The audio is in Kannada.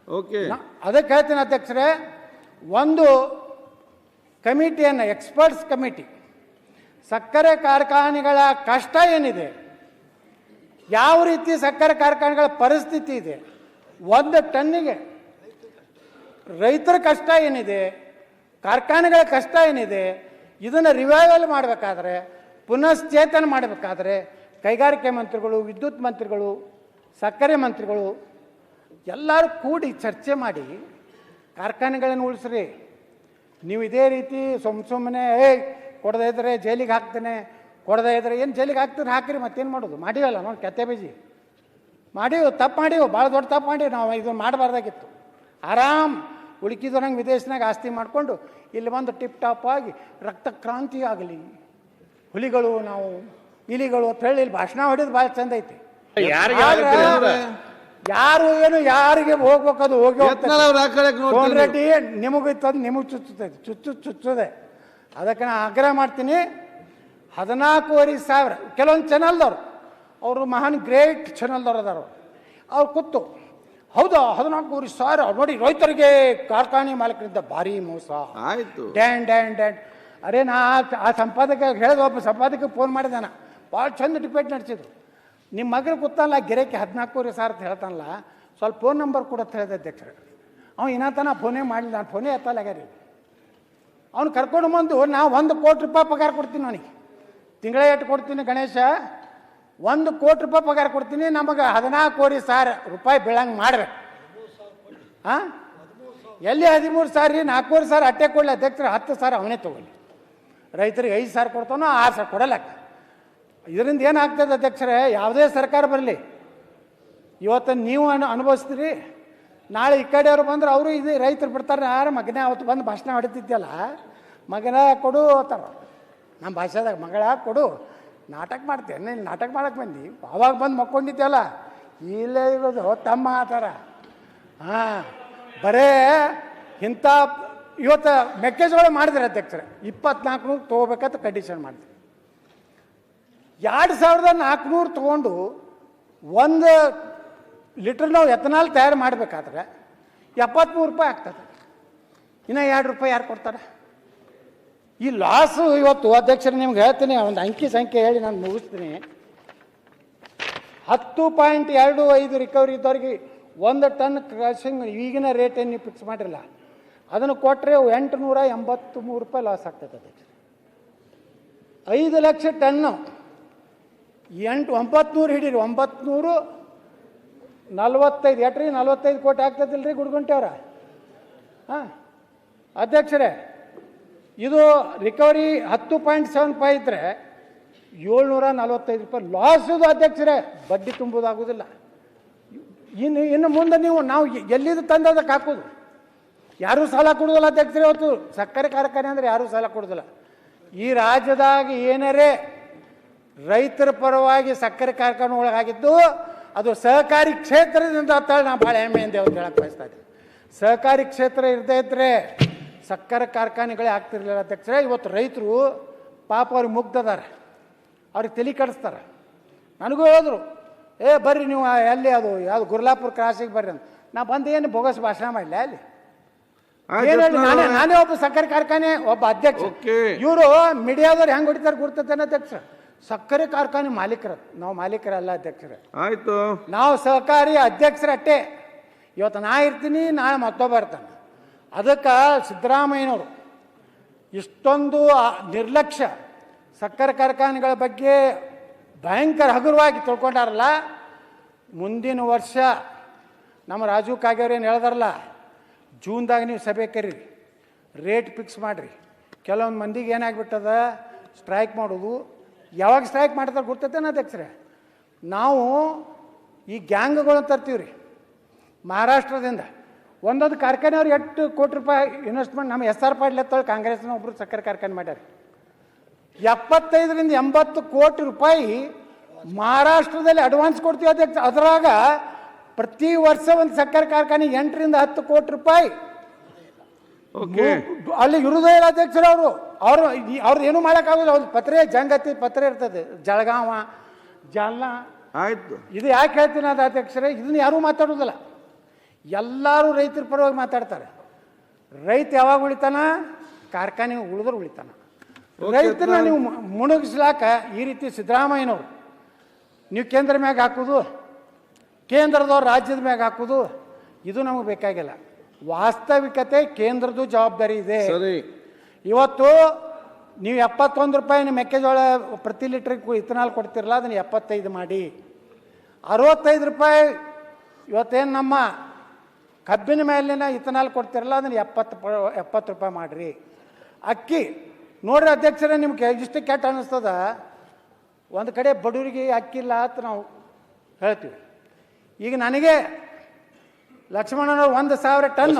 ಓಕೆ, ಅದಕ್ಕೆ ಹೇಳ್ತೀನಿ ಅಧ್ಯಕ್ಷರೇ, ಒಂದು ಕಮಿಟಿಯನ್ನು, ಎಕ್ಸ್ಪರ್ಟ್ಸ್ ಕಮಿಟಿ, ಸಕ್ಕರೆ ಕಾರ್ಖಾನೆಗಳ ಕಷ್ಟ ಏನಿದೆ, ಯಾವ ರೀತಿ ಸಕ್ಕರೆ ಕಾರ್ಖಾನೆಗಳ ಪರಿಸ್ಥಿತಿ ಇದೆ, ಒಂದು ಟನ್ನಿಗೆ ರೈತರ ಕಷ್ಟ ಏನಿದೆ, ಕಾರ್ಖಾನೆಗಳ ಕಷ್ಟ ಏನಿದೆ, ಇದನ್ನು ರಿವೈವಲ್ ಮಾಡಬೇಕಾದ್ರೆ, ಪುನಶ್ಚೇತನ ಮಾಡಬೇಕಾದ್ರೆ ಕೈಗಾರಿಕೆ ಮಂತ್ರಿಗಳು, ವಿದ್ಯುತ್ ಮಂತ್ರಿಗಳು, ಸಕ್ಕರೆ ಮಂತ್ರಿಗಳು ಎಲ್ಲರೂ ಕೂಡಿ ಚರ್ಚೆ ಮಾಡಿ ಕಾರ್ಖಾನೆಗಳನ್ನು ಉಳಿಸ್ರಿ. ನೀವು ಇದೇ ರೀತಿ ಸುಮ್ಮನೆ ಕೊಡದೇ ಇದ್ರೆ ಜೈಲಿಗೆ ಹಾಕ್ತೇನೆ, ಕೊಡದೇ ಇದ್ರೆ ಏನು ಜೈಲಿಗೆ ಹಾಕ್ತೀರಿ ಹಾಕಿರಿ, ಮತ್ತೇನು ಮಾಡೋದು? ಮಾಡಿವಲ್ಲ ನೋಡಿ, ಕೆತ್ತೆ ಬೀಜಿ ಮಾಡೀವಿ, ತಪ್ಪು ಮಾಡೀವಿ, ಭಾಳ ದೊಡ್ಡ ತಪ್ಪು ಮಾಡೀವಿ. ನಾವು ಇದನ್ನು ಮಾಡಬಾರ್ದಾಗಿತ್ತು. ಆರಾಮ್ ಉಳುಕಿದವ್ರಂಗೆ ವಿದೇಶನಾಗ ಆಸ್ತಿ ಮಾಡಿಕೊಂಡು ಇಲ್ಲಿ ಬಂದು ಟಿಪ್ ಟಾಪ್ ಆಗಿ ರಕ್ತ ಕ್ರಾಂತಿ ಆಗಲಿ, ಹುಲಿಗಳು ನಾವು ಇಲಿಗಳು ಅಂತ ಹೇಳಿ ಇಲ್ಲಿ ಭಾಷಣ ಹೊಡಿಯೋದು ಭಾಳ ಚಂದ ಐತಿ. ಯಾರು ಏನು ಯಾರಿಗೆ ಹೋಗ್ಬೇಕದು ಹೋಗಿ ರೆಡ್ಡಿ ನಿಮಗೂ ಇತ್ತದು ನಿಮಗೆ ಚುಚ್ಚುತ್ತೈತಿ, ಚುಚ್ಚುತ್ತದೆ. ಅದಕ್ಕೆ ನಾನು ಆಗ್ರಹ ಮಾಡ್ತೀನಿ, 14,500 ಕೆಲವೊಂದು ಚಾನಲ್ದವ್ರು, ಅವರು ಮಹಾನ್ ಗ್ರೇಟ್ ಚಾನಲ್ದವ್ರು ಅದಾರ, ಅವ್ರು ಕೂತು ಹೌದಾ 14,500 ನೋಡಿ ರೈತರಿಗೆ ಕಾರ್ಖಾನೆ ಮಾಲೀಕರಿಂದ ಭಾರಿ ಮೋಸ ಆಯ್ತು, ಡ್ಯಾಂಡ್ ಡ್ಯಾಂಡ್ ಡ್ಯಾಂಡ್. ಅರೆ ನಾ ಆ ಸಂಪಾದಕ ಹೇಳಿದ, ಒಬ್ಬ ಸಂಪಾದಕ ಫೋನ್ ಮಾಡಿದಾನ, ಭಾಳ ಚಂದ ಡಿಬೇಟ್ ನಡೆಸಿದ್ರು. ನಿಮ್ಮ ಮಗಳು ಕೂತಲ್ಲ ಗಿರಕ್ಕೆ 14,500 ಅಂತ ಹೇಳ್ತಾನಲ್ಲ, ಸ್ವಲ್ಪ ಫೋನ್ ನಂಬರ್ ಕೊಡತ್ತ ಹೇಳಿದೆ ಅಧ್ಯಕ್ಷರು. ಅವ್ನು ಇನ್ನತನ ಫೋನೇ ಮಾಡಲಿಲ್ಲ, ನಾನು ಫೋನೇ ಎತ್ತಲ್ಲ ಆಗ್ಯಾರಿ. ಅವ್ನು ಕರ್ಕೊಂಡು ಬಂದು ನಾವು 1 ಕೋಟಿ ರೂಪಾಯಿ ಪಗಾರ ಕೊಡ್ತೀನಿ, ಅವನಿಗೆ ತಿಂಗಳೇ ಎಷ್ಟು ಕೊಡ್ತೀನಿ ಗಣೇಶ, 1 ಕೋಟಿ ರೂಪಾಯಿ ಪಗಾರ ಕೊಡ್ತೀನಿ, ನಮಗೆ 14,500 ರೂಪಾಯಿ ಬೀಳಂಗೆ ಮಾಡ್ಬೇಕು. ಹಾಂ, ಎಲ್ಲಿ 13,000 4,000 ಅಟ್ಟೆ ಕೊಡಲಿ ಅಧ್ಯಕ್ಷರು, 10,000 ಅವನೇ ತೊಗೊಳ್ಳಿ. ರೈತರಿಗೆ 5,000 ಕೊಡ್ತಾನೋ 6,000 ಕೊಡಲಕ್ಕ. ಇದರಿಂದ ಏನಾಗ್ತದೆ ಅಧ್ಯಕ್ಷರೇ, ಯಾವುದೇ ಸರ್ಕಾರ ಬರಲಿ, ಇವತ್ತು ನೀವು ಅನುಭವಿಸ್ತೀರಿ, ನಾಳೆ ಈ ಕಡೆಯವರು ಬಂದ್ರೆ ಅವರು ಇದು ರೈತರು ಬಿಡ್ತಾರೆ. ಯಾರು ಮಗನೇ ಅವತ್ತು ಬಂದು ಭಾಷಣ ಹೊಡಿತಿದ್ಯಲ್ಲ, ಮಗನ ಕೊಡು ಅಂತಾರ ನಮ್ಮ ಭಾಷೆದಾಗ, ಮಗಳ ಕೊಡು, ನಾಟಕ ಮಾಡ್ತೇನೆ, ಇಲ್ಲಿ ನಾಟಕ ಮಾಡಕ್ಕೆ ಬಂದು ಅವಾಗ ಬಂದು ಮಕ್ಕೊಂಡಿದ್ಯಲ್ಲ, ಇಲ್ಲೇ ಇರೋದು ತಮ್ಮ ಆ ಥರ. ಹಾಂ, ಬರೇ ಇಂಥ ಇವತ್ತು ಮೆಕ್ಕೆಜೋಳ ಮಾಡಿದ್ರೆ ಅಧ್ಯಕ್ಷರೇ 24,000 ತೊಗೋಬೇಕಂತ ಕಂಡೀಷನ್ ಮಾಡಿದ್ರು. 2,400 ತೊಗೊಂಡು 1 ಲೀಟ್ರ್ ನಾವು ಎಥನಾಲ್ ತಯಾರು ಮಾಡಬೇಕಾದ್ರೆ 73 ರೂಪಾಯಿ ಆಗ್ತದೆ. ಇನ್ನು 2 ರೂಪಾಯಿ ಯಾರು ಕೊಡ್ತಾರೆ? ಈ ಲಾಸು ಇವತ್ತು ಅಧ್ಯಕ್ಷರು ನಿಮ್ಗೆ ಹೇಳ್ತೀನಿ, ಒಂದು ಅಂಕಿ ಸಂಖ್ಯೆ ಹೇಳಿ ನಾನು ಮುಗಿಸ್ತೀನಿ. 10.25 ರಿಕವರಿ ಇದ್ದವ್ರಿಗೆ 1 ಟನ್ ಕ್ರಷಿಂಗ್ ಈಗಿನ ರೇಟ್ ಏನು ನೀವು ಫಿಕ್ಸ್ ಮಾಡಿರಲ್ಲ, ಅದನ್ನು ಕೊಟ್ಟರೆ 883 ರೂಪಾಯಿ ಲಾಸ್ ಆಗ್ತದೆ ಅಧ್ಯಕ್ಷರು. 5 ಲಕ್ಷ ಟನ್ನು 900 ಹಿಡೀರಿ, 945 ಎಟ್ರಿ 45 ಕೋಟಿ ಆಗ್ತದಿಲ್ಲ ರೀ ಗುಡ್ಗುಂಟೆವ್ರ. ಹಾಂ ಅಧ್ಯಕ್ಷರೇ, ಇದು ರಿಕವರಿ 10.75 ಇದ್ದರೆ 745 ರೂಪಾಯಿ ಲಾಸ್ ಇದು ಅಧ್ಯಕ್ಷರೇ, ಬಡ್ಡಿ ತುಂಬುವುದಾಗೋದಿಲ್ಲ. ಇನ್ನು ಮುಂದೆ ನಾವು ಎಲ್ಲಿದ್ದು ತಂದದಕ್ಕೆ ಹಾಕೋದು? ಯಾರೂ ಸಾಲ ಕೊಡೋದಿಲ್ಲ ಅಧ್ಯಕ್ಷರೇ. ಇವತ್ತು ಸಕ್ಕರೆ ಕಾರ್ಖಾನೆ ಅಂದರೆ ಯಾರೂ ಸಾಲ ಕೊಡೋದಿಲ್ಲ. ಈ ರಾಜ್ಯದಾಗ ಏನಾರೇ ರೈತರ ಪರವಾಗಿ ಸಕ್ಕರೆ ಕಾರ್ಖಾನೆ ಒಳಗಾಗಿದ್ದು ಅದು ಸಹಕಾರಿ ಕ್ಷೇತ್ರದಿಂದ ಅಂತೇಳಿ ನಾನು ಭಾಳ ಹೆಮ್ಮೆಯಿಂದ ಅವ್ರು ಹೇಳಕ್ಕೆ ಬಯಸ್ತಾ ಇದ್ದೀನಿ. ಸಹಕಾರಿ ಕ್ಷೇತ್ರ ಇರದೇ ಇದ್ದರೆ ಸಕ್ಕರೆ ಕಾರ್ಖಾನೆಗಳೇ ಆಗ್ತಿರ್ಲಿಲ್ಲ ಅಧ್ಯಕ್ಷರೇ. ಇವತ್ತು ರೈತರು ಪಾಪ ಅವ್ರಿಗೆ ಮುಗ್ಧದಾರೆ, ಅವ್ರಿಗೆ ತಲೆ ಕೆಡಿಸ್ತಾರೆ. ನನಗೂ ಹೇಳಿದ್ರು, ಬರ್ರಿ ನೀವು ಎಲ್ಲಿ ಅದು ಯಾವುದು ಗುರ್ಲಾಪುರ ಕ್ರಾಸಿಗೆ ಬರ್ರಿ ಅಂತ. ನಾ ಬಂದು ಏನು ಬೋಗಸ್ ಭಾಷಣ ಮಾಡಲಿ ಅಲ್ಲಿ? ನಾನೇ ಒಬ್ಬ ಸಕ್ಕರೆ ಕಾರ್ಖಾನೆ ಒಬ್ಬ ಅಧ್ಯಕ್ಷ. ಇವರು ಮೀಡಿಯಾದವ್ರು ಹೆಂಗೆ ಹೊಡಿತಾರೆ ಗುರ್ತೇನೆ ಅಧ್ಯಕ್ಷ, ಸಕ್ಕರೆ ಕಾರ್ಖಾನೆ ಮಾಲೀಕರು ನಾವು, ಮಾಲೀಕರಲ್ಲ ಅಧ್ಯಕ್ಷರೇ. ಆಯ್ತು, ನಾವು ಸಹಕಾರಿ ಅಧ್ಯಕ್ಷರಟ್ಟೆ. ಇವತ್ತು ನಾ ಇರ್ತೀನಿ, ನಾಳೆ ಮತ್ತೊಬ್ಬ ಇರ್ತಾನೆ. ಅದಕ್ಕೆ ಸಿದ್ದರಾಮಯ್ಯನವರು ಇಷ್ಟೊಂದು ನಿರ್ಲಕ್ಷ್ಯ ಸಕ್ಕರೆ ಕಾರ್ಖಾನೆಗಳ ಬಗ್ಗೆ ಭಯಂಕರ ಹಗುರವಾಗಿ ತಿಳ್ಕೊಂಡಾರಲ್ಲ. ಮುಂದಿನ ವರ್ಷ ನಮ್ಮ ರಾಜು ಕಾಗೇವ್ರು ಏನು ಹೇಳ್ದಾರಲ್ಲ, ಜೂನ್ದಾಗ ನೀವು ಸಭೆ ಕರೀರಿ, ರೇಟ್ ಫಿಕ್ಸ್ ಮಾಡಿರಿ. ಕೆಲವೊಂದು ಮಂದಿಗೆ ಏನಾಗ್ಬಿಟ್ಟದ ಸ್ಟ್ರೈಕ್ ಮಾಡೋದು. ಯಾವಾಗ ಸ್ಟ್ರೈಕ್ ಮಾಡ್ತಾರೆ ಗೊತ್ತೈತೇನ ಅಧ್ಯಕ್ಷರೇ? ನಾವು ಈ ಗ್ಯಾಂಗ್ಗಳು ತರ್ತೀವಿ ರೀ ಮಹಾರಾಷ್ಟ್ರದಿಂದ. ಒಂದೊಂದು ಕಾರ್ಖಾನೆಯವ್ರು 8 ಕೋಟಿ ರೂಪಾಯಿ ಇನ್ವೆಸ್ಟ್ಮೆಂಟ್ ನಮ್ಮ SR ಪಾಟೀಲ್ ಎತ್ತೊಳಗೆ ಕಾಂಗ್ರೆಸ್ನ ಒಬ್ಬರು ಸಕ್ಕರೆ ಕಾರ್ಖಾನೆ ಮಾಡ್ಯಾರ. 75ರಿಂದ 80 ಕೋಟಿ ರೂಪಾಯಿ ಮಹಾರಾಷ್ಟ್ರದಲ್ಲಿ ಅಡ್ವಾನ್ಸ್ ಕೊಡ್ತೀವಿ ಅಧ್ಯಕ್ಷ. ಅದರಾಗ ಪ್ರತಿ ವರ್ಷ ಒಂದು ಸಕ್ಕರೆ ಕಾರ್ಖಾನೆ 8ರಿಂದ 10 ಕೋಟಿ ರೂಪಾಯಿ ಅಲ್ಲಿ ಇರುವುದೇ ಇಲ್ಲ ಅಧ್ಯಕ್ಷರು. ಅವ್ರದ್ದು ಏನೂ ಮಾಡೋಕ್ಕಾಗೋದು. ಅವ್ರು ಪತ್ರೆ ಜಂಗತಿ ಪತ್ರೆ ಇರ್ತದೆ, ಜಳಗಾವ ಜಾಲ್ನಾ. ಆಯ್ತು, ಇದು ಯಾಕೆ ಹೇಳ್ತೀನಿ ಅದು ಅಧ್ಯಕ್ಷರೇ, ಇದನ್ನ ಯಾರೂ ಮಾತಾಡೋದಿಲ್ಲ. ಎಲ್ಲರೂ ರೈತರ ಪರವಾಗಿ ಮಾತಾಡ್ತಾರೆ. ರೈತ ಯಾವಾಗ ಉಳಿತಾನ? ಕಾರ್ಖಾನೆ ಉಳಿದ್ರೆ ಉಳಿತಾನ. ರೈತರನ್ನ ನೀವು ಮುಣಗಿಸ್ಲಾಕ ಈ ರೀತಿ ಸಿದ್ದರಾಮಯ್ಯನವರು ನೀವು ಕೇಂದ್ರ ಮ್ಯಾಗ ಹಾಕೋದು, ಕೇಂದ್ರದವ್ರು ರಾಜ್ಯದ ಮ್ಯಾಗ ಹಾಕೋದು, ಇದು ನಮಗೆ ಬೇಕಾಗಿಲ್ಲ. ವಾಸ್ತವಿಕತೆ ಕೇಂದ್ರದ್ದು ಜವಾಬ್ದಾರಿ ಇದೆ. ಇವತ್ತು ನೀವು 71 ರೂಪಾಯಿ ಮೆಕ್ಕೆಜೋಳ ಪ್ರತಿ ಲೀಟ್ರಿಗೆ ಇಥನಾಲ್ ಕೊಡ್ತಿರಲ್ಲ, ಅದನ್ನು 75 ಮಾಡಿ. 65 ರೂಪಾಯಿ ಇವತ್ತೇನು ನಮ್ಮ ಕಬ್ಬಿನ ಮೇಲಿನ ಇಥನಾಲ್ ಕೊಡ್ತಿರಲ್ಲ, ಅದನ್ನು 70 ರೂಪಾಯಿ ಮಾಡಿರಿ. ಅಕ್ಕಿ ನೋಡ್ರಿ ಅಧ್ಯಕ್ಷರೇ, ನಿಮ್ಗೆ ಇಷ್ಟು ಕೆಟ್ಟ ಅನ್ನಿಸ್ತದ. ಒಂದು ಕಡೆ ಬಡವರಿಗೆ ಅಕ್ಕಿ ಇಲ್ಲ ಅಂತ ನಾವು ಹೇಳ್ತೀವಿ. ಈಗ ನನಗೆ ಲಕ್ಷ್ಮಣನವ್ರು 1,000 ಟನ್